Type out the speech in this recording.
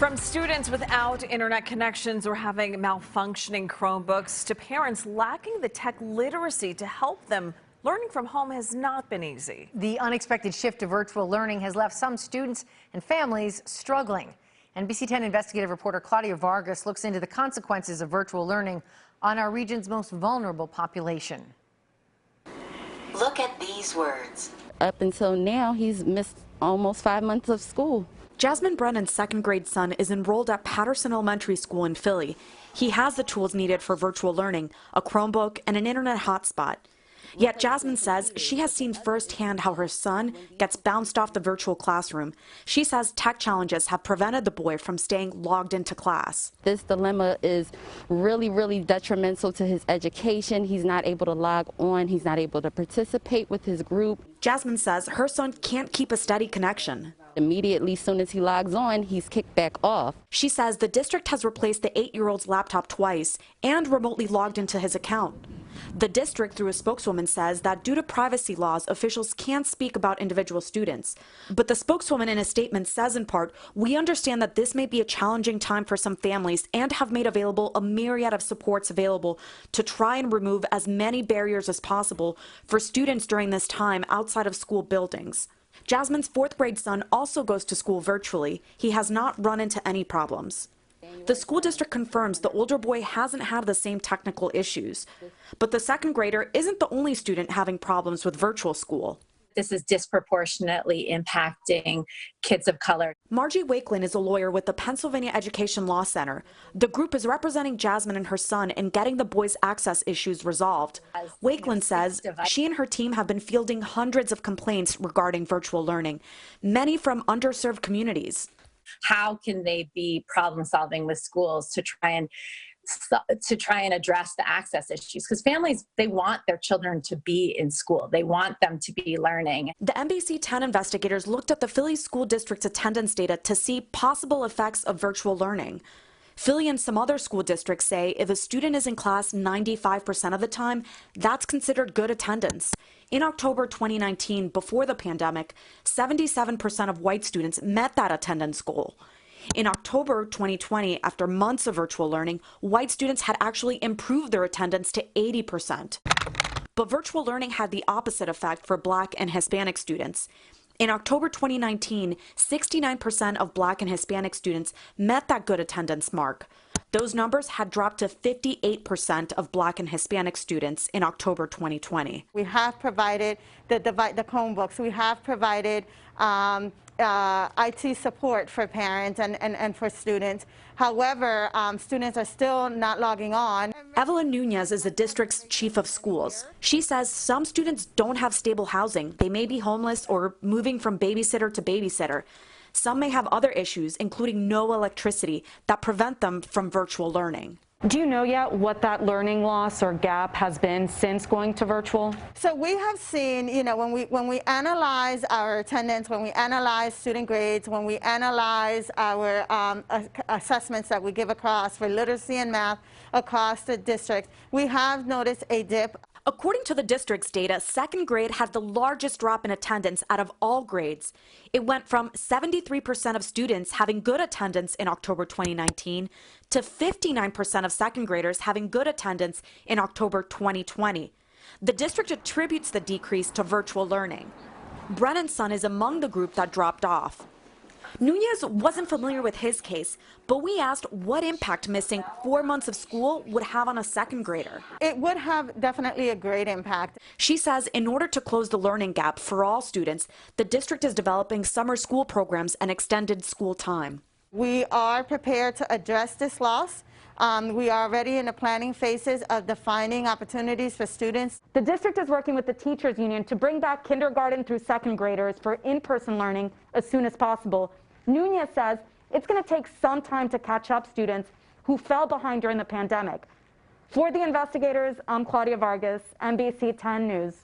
From students without internet connections or having malfunctioning Chromebooks to parents lacking the tech literacy to help them, learning from home has not been easy. The unexpected shift to virtual learning has left some students and families struggling. NBC10 investigative reporter Claudia Vargas looks into the consequences of virtual learning on our region's most vulnerable population. Look at these words. Up until now, he's missed almost 5 months of school. Jasmine Brennan's second grade son is enrolled at Patterson Elementary School in Philly. He has the tools needed for virtual learning, a Chromebook, and an internet hotspot. Yet Jasmine says she has seen firsthand how her son gets bounced off the virtual classroom. She says tech challenges have prevented the boy from staying logged into class. This dilemma is really detrimental to his education. He's not able to log on. He's not able to participate with his group. Jasmine says her son can't keep a steady connection. Immediately, as soon as he logs on, he's kicked back off. She says the district has replaced the 8-year-old's laptop twice and remotely logged into his account. The district, through a spokeswoman, says that due to privacy laws, officials can't speak about individual students. But the spokeswoman in a statement says in part, "We understand that this may be a challenging time for some families and have made available a myriad of supports available to try and remove as many barriers as possible for students during this time outside of school buildings." Jasmine's 4th grade son also goes to school virtually. He has not run into any problems. The school district confirms the older boy hasn't had the same technical issues. But the second grader isn't the only student having problems with virtual school. This is disproportionately impacting kids of color. Margie Wakelin is a lawyer with the Pennsylvania Education Law Center. The group is representing Jasmine and her son in getting the boys' access issues resolved. Wakelin says she and her team have been fielding hundreds of complaints regarding virtual learning, many from underserved communities. How can they be problem solving with schools to try and address the access issues? Because families, they want their children to be in school. They want them to be learning. The NBC10 investigators looked at the Philly School District's attendance data to see possible effects of virtual learning. Philly and some other school districts say if a student is in class 95% of the time, that's considered good attendance. In October 2019, before the pandemic, 77% of white students met that attendance goal. In October 2020, after months of virtual learning, white students had actually improved their attendance to 80%. But virtual learning had the opposite effect for Black and Hispanic students. In October 2019, 69% of Black and Hispanic students met that good attendance mark. Those numbers had dropped to 58% of Black and Hispanic students in October 2020. We have provided the Chromebooks. We have provided IT support for parents and for students. However, students are still not logging on. Evelyn Nunez is the district's chief of schools. She says some students don't have stable housing. They may be homeless or moving from babysitter to babysitter. Some may have other issues, including no electricity, that prevent them from virtual learning. Do you know yet what that learning loss or gap has been since going to virtual? So we have seen, when we analyze our attendance, when we analyze student grades, when we analyze our assessments that we give across for literacy and math across the district, we have noticed a dip. According to the district's data, second grade had the largest drop in attendance out of all grades. It went from 73% of students having good attendance in October 2019 to 59% of second graders having good attendance in October 2020. The district attributes the decrease to virtual learning. Brennan's son is among the group that dropped off. Nunez wasn't familiar with his case, but we asked what impact missing 4 months of school would have on a second grader. It would have definitely a great impact. She says in order to close the learning gap for all students, the district is developing summer school programs and extended school time. We are prepared to address this loss. We are already in the planning phases of defining opportunities for students. The district is working with the teachers union to bring back kindergarten through second graders for in-person learning as soon as possible. Nunez says it's going to take some time to catch up students who fell behind during the pandemic. For the investigators, I'm Claudia Vargas, NBC10 News.